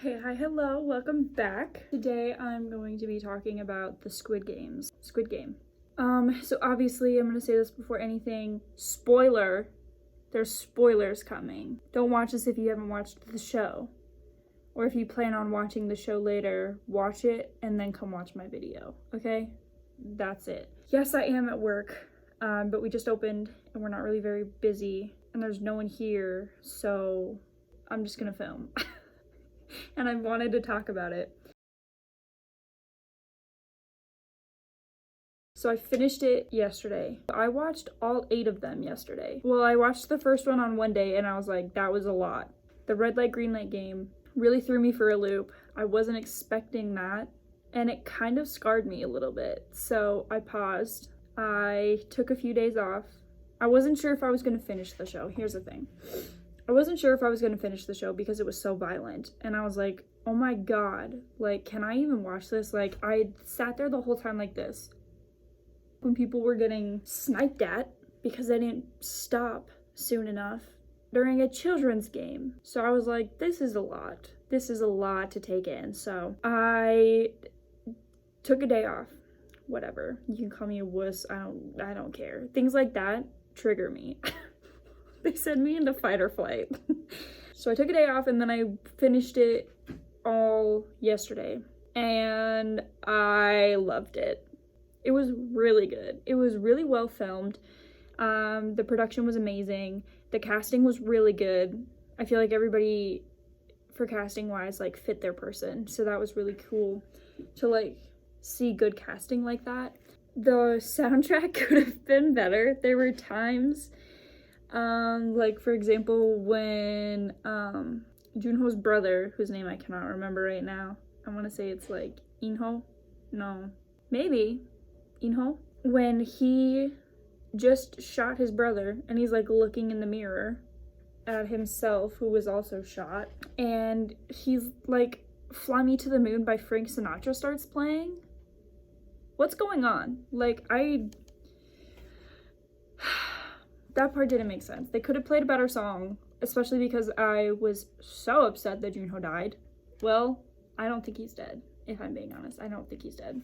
Hey, hi, hello, welcome back. Today I'm going to be talking about the Squid Game. So obviously I'm gonna say this before anything. Spoiler, there's spoilers coming. Don't watch this if you haven't watched the show. Or if you plan on watching the show later, watch it and then come watch my video, okay? That's it. Yes, I am at work, but we just opened and we're not really very busy and there's no one here, so I'm just gonna film. And I wanted to talk about it. So I finished it yesterday. I watched all 8 of them yesterday. Well, I watched the first one on one day and I was like, that was a lot. The red light, green light game really threw me for a loop. I wasn't expecting that and it kind of scarred me a little bit. So I paused. I took a few days off. I wasn't sure if I was going to finish the show. Here's the thing. I wasn't sure if I was going to finish the show because it was so violent. And I was like, oh my God, like, can I even watch this? Like, I sat there the whole time like this. When people were getting sniped at because they didn't stop soon enough during a children's game. So I was like, this is a lot. This is a lot to take in. So I took a day off. Whatever. You can call me a wuss. I don't care. Things like that trigger me. They send me into fight or flight. So I took a day off and then I finished it all yesterday. And I loved it. It was really good. It was really well filmed. The production was amazing. The casting was really good. I feel like everybody, for casting wise, like fit their person. So that was really cool to like see good casting like that. The soundtrack could have been better. There were times, like for example, when Junho's brother, whose name I cannot remember right now, I want to say it's like Inho? No, maybe Inho? When he just shot his brother and he's like looking in the mirror at himself, who was also shot, and he's like Fly Me to the Moon by Frank Sinatra starts playing. What's going on? Like, that part didn't make sense. They could have played a better song, especially because I was so upset that Junho died. Well, I don't think he's dead, if I'm being honest. I don't think he's dead.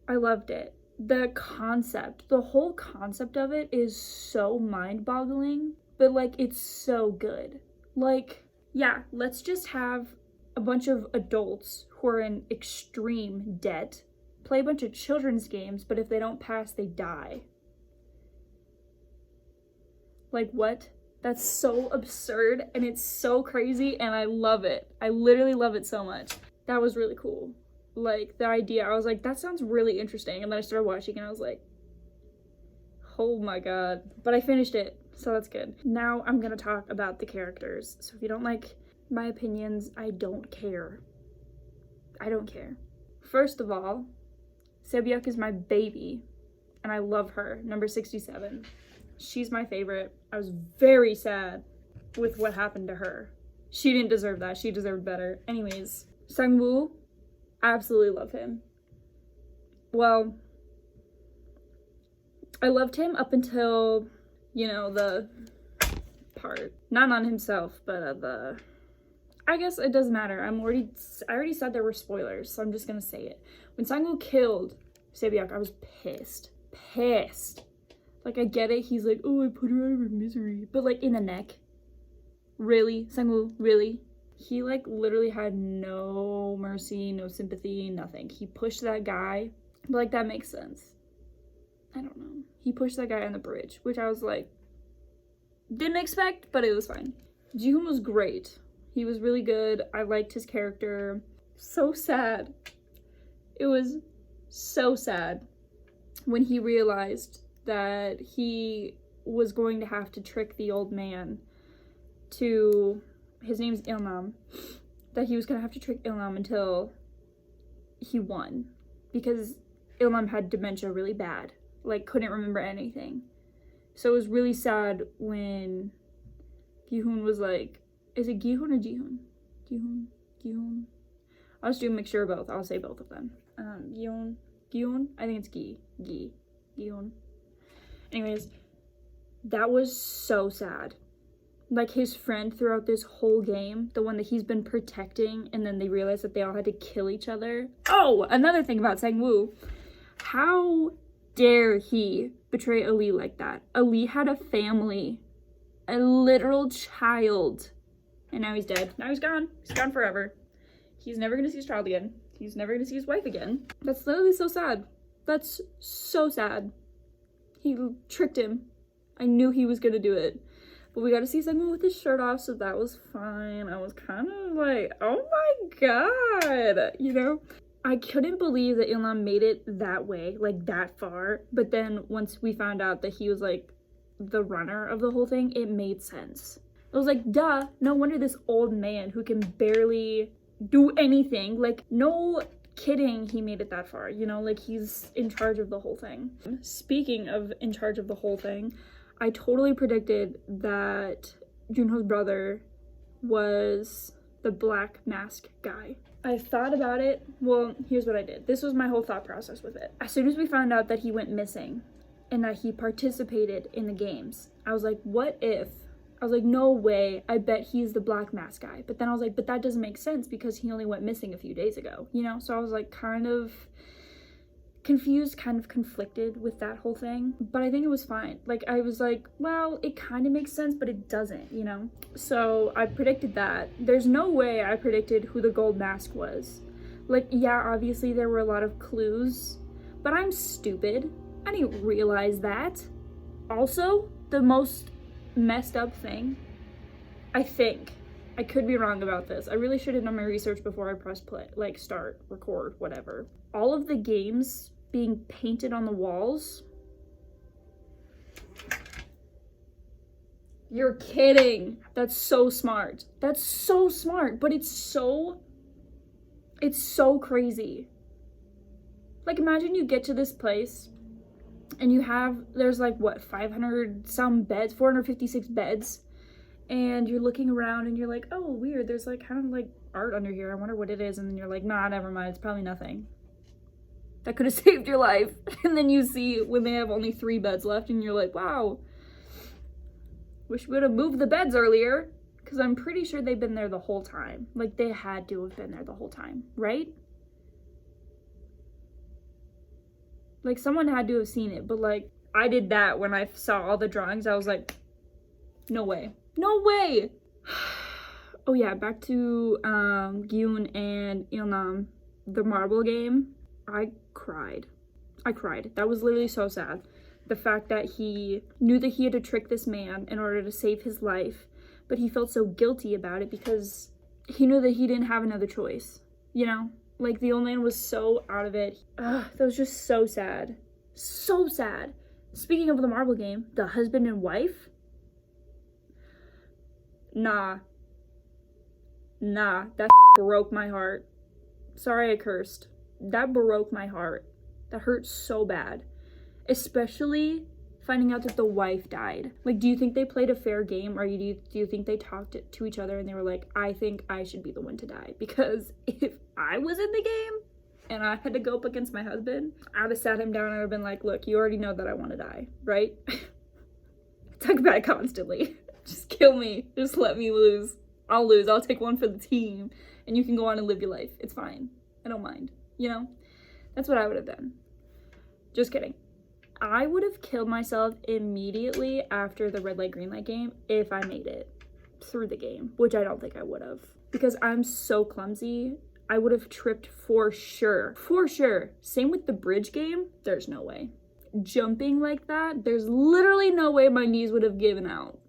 I loved it. The concept, the whole concept of it is so mind-boggling, but like, it's so good. Like, yeah, let's just have a bunch of adults who are in extreme debt play a bunch of children's games, but if they don't pass, they die. Like, what? That's so absurd and it's so crazy and I love it. I literally love it so much. That was really cool. Like, the idea, I was like, that sounds really interesting. And then I started watching and I was like, oh my God. But I finished it, so that's good. Now I'm gonna talk about the characters. So if you don't like my opinions, I don't care. I don't care. First of all, Sebyuk is my baby and I love her, number 67. She's my favorite. I was very sad with what happened to her. She didn't deserve that. She deserved better. Anyways, Sangwoo, I absolutely love him. Well, I loved him up until, you know, the part. Not on himself, but I guess it doesn't matter. I already said there were spoilers, so I'm just gonna say it. When Sangwoo killed Sebyuk, I was pissed. Pissed. Like, I get it, he's like, oh, I put her out of her misery. But, like, in the neck. Really? Sangwoo, really? He, like, literally had no mercy, no sympathy, nothing. He pushed that guy. But, like, that makes sense. I don't know. He pushed that guy on the bridge, which I was like, didn't expect, but it was fine. Jihoon was great. He was really good. I liked his character. So sad. It was so sad when he realized that he was going to have to trick the old man to, his name's Ilnam, that he was going to have to trick Ilnam until he won, because Ilnam had dementia really bad, like couldn't remember anything. So it was really sad when Gihoon was like, is it Gihoon or Jihoon? Gihoon. I'll just do a mixture of both. I'll say both of them. Gihoon, I think it's Gihoon. Anyways, that was so sad. like his friend throughout this whole game, the one that he's been protecting, and then they realized that they all had to kill each other. Oh, another thing about Sang-woo. How dare he betray Ali like that? Ali had a family, a literal child, and now he's dead. Now he's gone. He's gone forever. He's never gonna see his child again. He's never gonna see his wife again. That's literally so sad. That's so sad. He tricked him. I knew he was gonna do it. But we got to see someone with his shirt off, so that was fine. I was kind of like, oh my god, you know? I couldn't believe that Ilham made it that way, like that far. But then once we found out that he was like the runner of the whole thing, it made sense. It was like, duh, no wonder this old man who can barely do anything, like, no kidding, he made it that far, you know? Like, he's in charge of the whole thing. Speaking of in charge of the whole thing, I totally predicted that Junho's brother was the black mask guy. I thought about it. Well, here's what I did. This was my whole thought process with it. As soon as we found out that he went missing and that he participated in the games, I was like, what if? I was like, no way. I bet he's the black mask guy. But then I was like, but that doesn't make sense because he only went missing a few days ago, you know? So I was like kind of confused, kind of conflicted with that whole thing, but I think it was fine. Like, I was like, well, it kind of makes sense, but it doesn't, you know? So I predicted that. There's no way I predicted who the gold mask was. Like, yeah, obviously there were a lot of clues, but I'm stupid. I didn't realize that. Also, the most messed up thing, I think, I could be wrong about this. I really should have done my research before I pressed play, like start, record, whatever. All of the games being painted on the walls. You're kidding. That's so smart. That's so smart, but it's so crazy. Like, imagine you get to this place and there's like, what, 500 some beds, 456 beds, and you're looking around and you're like, oh, weird, there's like kind of like art under here. I wonder what it is. And then you're like, nah, never mind. It's probably nothing. That could have saved your life. And then you see when they have only 3 beds left and you're like, wow, wish we would have moved the beds earlier. Because I'm pretty sure they've been there the whole time. Like, they had to have been there the whole time, right? Like, someone had to have seen it. But like, I did that when I saw all the drawings. I was like, no way. No way! Oh yeah, back to Gyun and Ilnam, the marble game. I cried. That was literally so sad. The fact that he knew that he had to trick this man in order to save his life, but he felt so guilty about it because he knew that he didn't have another choice, you know? Like, the old man was so out of it. Ugh, that was just so sad. So sad. Speaking of the marble game, the husband and wife? Nah, that broke my heart. Sorry I cursed. That broke my heart. That hurt so bad. Especially finding out that the wife died. Like, do you think they played a fair game, or do you think they talked to each other and they were like, I think I should be the one to die? Because if I was in the game and I had to go up against my husband, I would have sat him down and I would have been like, look, you already know that I want to die, right? Talk about it constantly. Just kill me. Just let me lose. I'll lose. I'll take one for the team. And you can go on and live your life. It's fine. I don't mind. You know? That's what I would have done. Just kidding. I would have killed myself immediately after the red light, green light game if I made it through the game. Which I don't think I would have. Because I'm so clumsy. I would have tripped for sure. For sure. Same with the bridge game. There's no way. Jumping like that, there's literally no way my knees would have given out.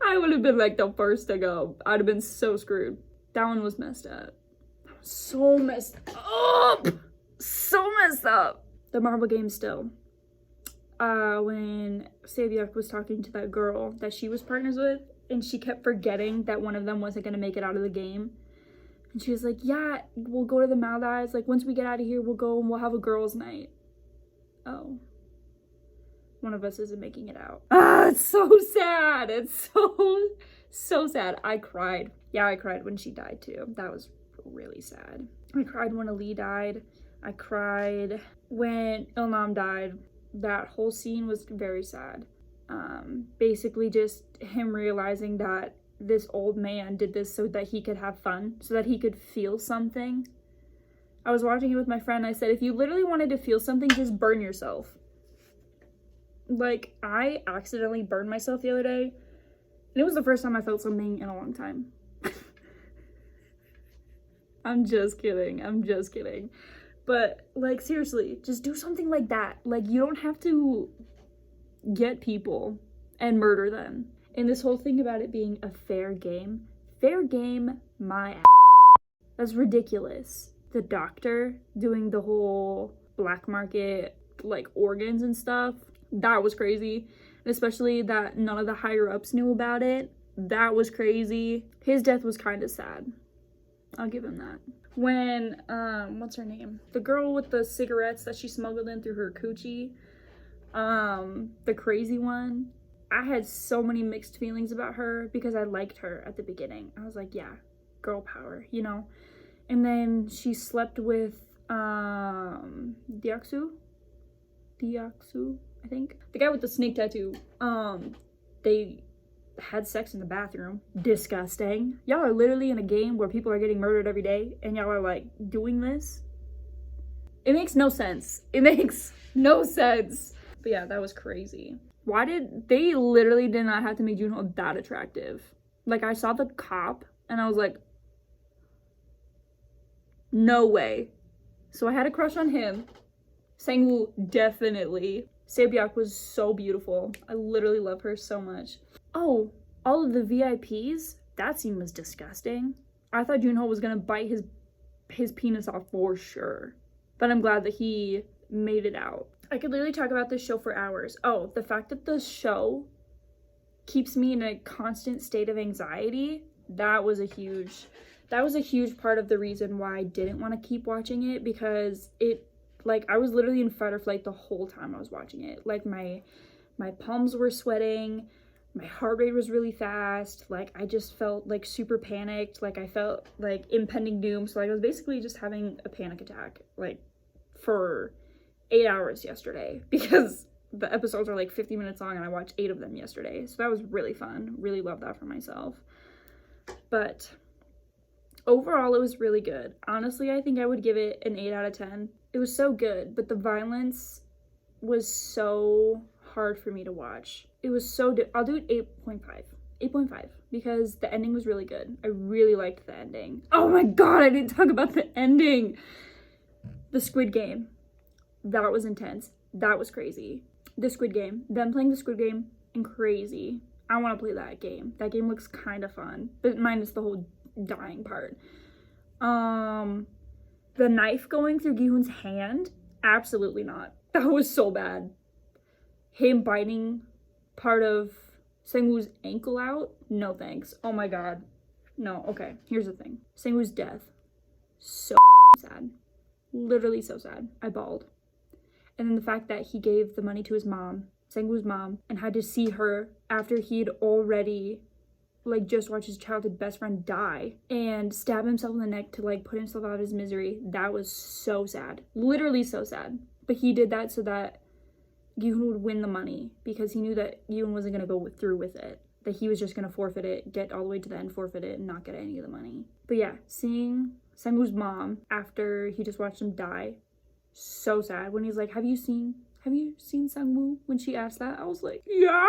I would have been like the first to go. I'd have been so screwed. That one was messed up. So messed up. So messed up. The marble game still. When Sabiak was talking to that girl that she was partners with, and she kept forgetting that one of them wasn't going to make it out of the game. And she was like, yeah, we'll go to the Maldives. Like, once we get out of here, we'll go and we'll have a girls' night. Oh. One of us isn't making it out. Ah, it's so sad. It's so sad. I cried. Yeah, I cried when she died too. That was really sad. I cried when Ali died. I cried when Ilnam died. That whole scene was very sad. Basically just him realizing that this old man did this so that he could have fun, so that he could feel something. I was watching it with my friend. I said, if you literally wanted to feel something, just burn yourself. Like, I accidentally burned myself the other day, and it was the first time I felt something in a long time. I'm just kidding. But, like, seriously, just do something like that. Like, you don't have to get people and murder them. And this whole thing about it being a fair game, my ass. That's ridiculous. The doctor doing the whole black market, like, organs and stuff, that was crazy. And especially that none of the higher ups knew about it. That was crazy. His death was kind of sad. I'll give him that. When, what's her name? The girl with the cigarettes that she smuggled in through her coochie, the crazy one. I had so many mixed feelings about her because I liked her at the beginning. I was like, yeah, girl power, you know? And then she slept with, Diaksu, I think. The guy with the snake tattoo. They had sex in the bathroom. Disgusting. Y'all are literally in a game where people are getting murdered every day, and y'all are, like, doing this? It makes no sense. But yeah, that was crazy. They literally did not have to make Junho that attractive. Like, I saw the cop, and I was like, no way. So I had a crush on him. Sangwoo, definitely. Sae-byeok was so beautiful. I literally love her so much. Oh, all of the VIPs? That scene was disgusting. I thought Junho was gonna bite his penis off for sure. But I'm glad that he made it out. I could literally talk about this show for hours. Oh, the fact that the show keeps me in a constant state of anxiety, that was a huge part of the reason why I didn't want to keep watching it, because I was literally in fight or flight the whole time I was watching it. Like, my palms were sweating, my heart rate was really fast, like, I just felt, like, super panicked, like, I felt, like, impending doom. So, like, I was basically just having a panic attack, like, for 8 hours yesterday, because the episodes are, like, 50 minutes long, and I watched 8 of them yesterday. So that was really fun. Really loved that for myself. But overall, it was really good. Honestly, I think I would give it an 8 out of 10. It was so good, but the violence was so hard for me to watch. It was so I'll do it 8.5. 8.5, because the ending was really good. I really liked the ending. Oh my god, I didn't talk about the ending. The Squid Game. That was intense. That was crazy. The Squid Game. Them playing the Squid Game, and crazy. I want to play that game. That game looks kind of fun, but minus the whole dying part. The knife going through Gi-hoon's hand? Absolutely not. That was so bad. Him biting part of Sangwoo's ankle out? No thanks. Oh my god. No, okay. Here's the thing. Sangwoo's death. So sad. Literally so sad. I bawled. And then the fact that he gave the money to his mom, Sangwoo's mom, and had to see her after he'd already, like, just watched his childhood best friend die and stab himself in the neck to, like, put himself out of his misery. That was so sad. Literally so sad. But he did that so that Gi-hoon would win the money, because he knew that Gi-hoon wasn't going to go through with it. That he was just going to forfeit it, get all the way to the end, forfeit it, and not get any of the money. But yeah, seeing Sangwoo's mom after he just watched him die, so sad. When he's like, have you seen Sangwoo? When she asked that, I was like, yeah,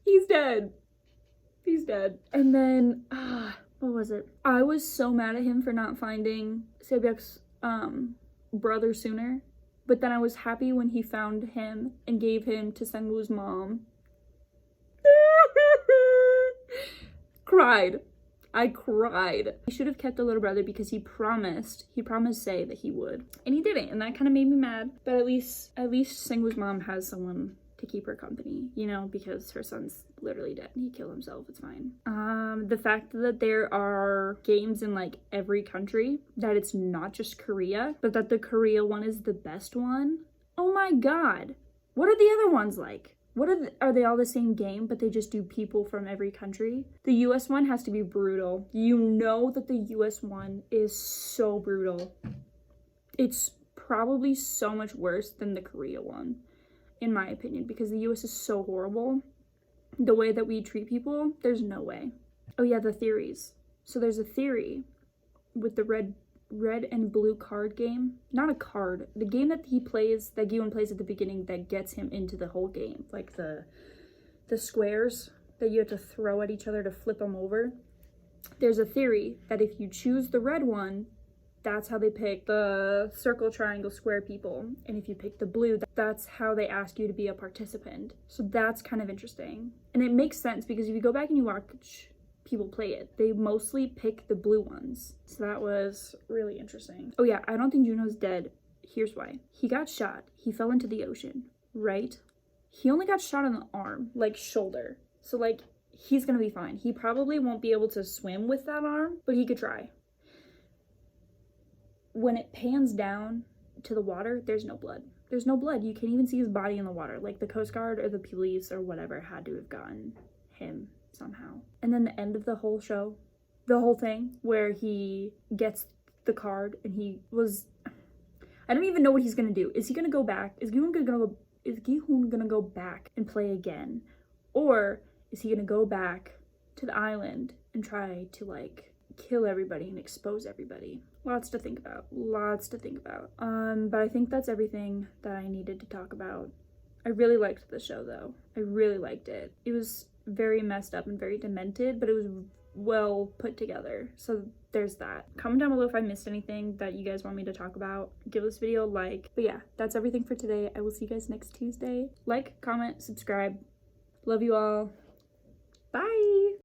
he's dead. He's dead. And then, what was it? I was so mad at him for not finding Sae-byeok's brother sooner. But then I was happy when he found him and gave him to Sangwoo's mom. Cried. I cried. He should have kept the little brother, because he promised Sae that he would. And he didn't, and that kind of made me mad. But at least Sangwoo's mom has someone to keep her company, you know, because her son's literally dead and he killed himself. It's fine. The fact that there are games in, like, every country, that it's not just Korea, but that the Korea one is the best one. Oh my god. What are the other ones like? Are they all the same game, but they just do people from every country? The US one has to be brutal. You know that the US one is so brutal. It's probably so much worse than the Korea one. in my opinion, because the US is so horrible. The way that we treat people, there's no way. Oh yeah, the theories. So there's a theory with the red and blue card game. Not a card. The game that he plays, that Giyun plays at the beginning, that gets him into the whole game. Like the squares that you have to throw at each other to flip them over. There's a theory that if you choose the red one, that's how they pick the circle, triangle, square people. And if you pick the blue, that's how they ask you to be a participant. So that's kind of interesting. And it makes sense because if you go back and you watch people play it, they mostly pick the blue ones. So that was really interesting. Oh yeah, I don't think Juno's dead. Here's why. He got shot. He fell into the ocean, right? He only got shot in the arm, like shoulder. So like, he's gonna be fine. He probably won't be able to swim with that arm, but he could try. When it pans down to the water, there's no blood. There's no blood. You can't even see his body in the water. Like the Coast Guard or the police or whatever had to have gotten him somehow. And then the end of the whole show, the whole thing where he gets the card and I don't even know what he's gonna do. Is he gonna go back? Is Gihun gonna go back and play again? Or is he gonna go back to the island and try to like kill everybody and expose everybody? Lots to think about. But I think that's everything that I needed to talk about. I really liked the show though. I really liked it. It was very messed up and very demented, but it was well put together. So there's that. Comment down below if I missed anything that you guys want me to talk about. Give this video a like. But yeah, that's everything for today. I will see you guys next Tuesday. Like, comment, subscribe. Love you all. Bye.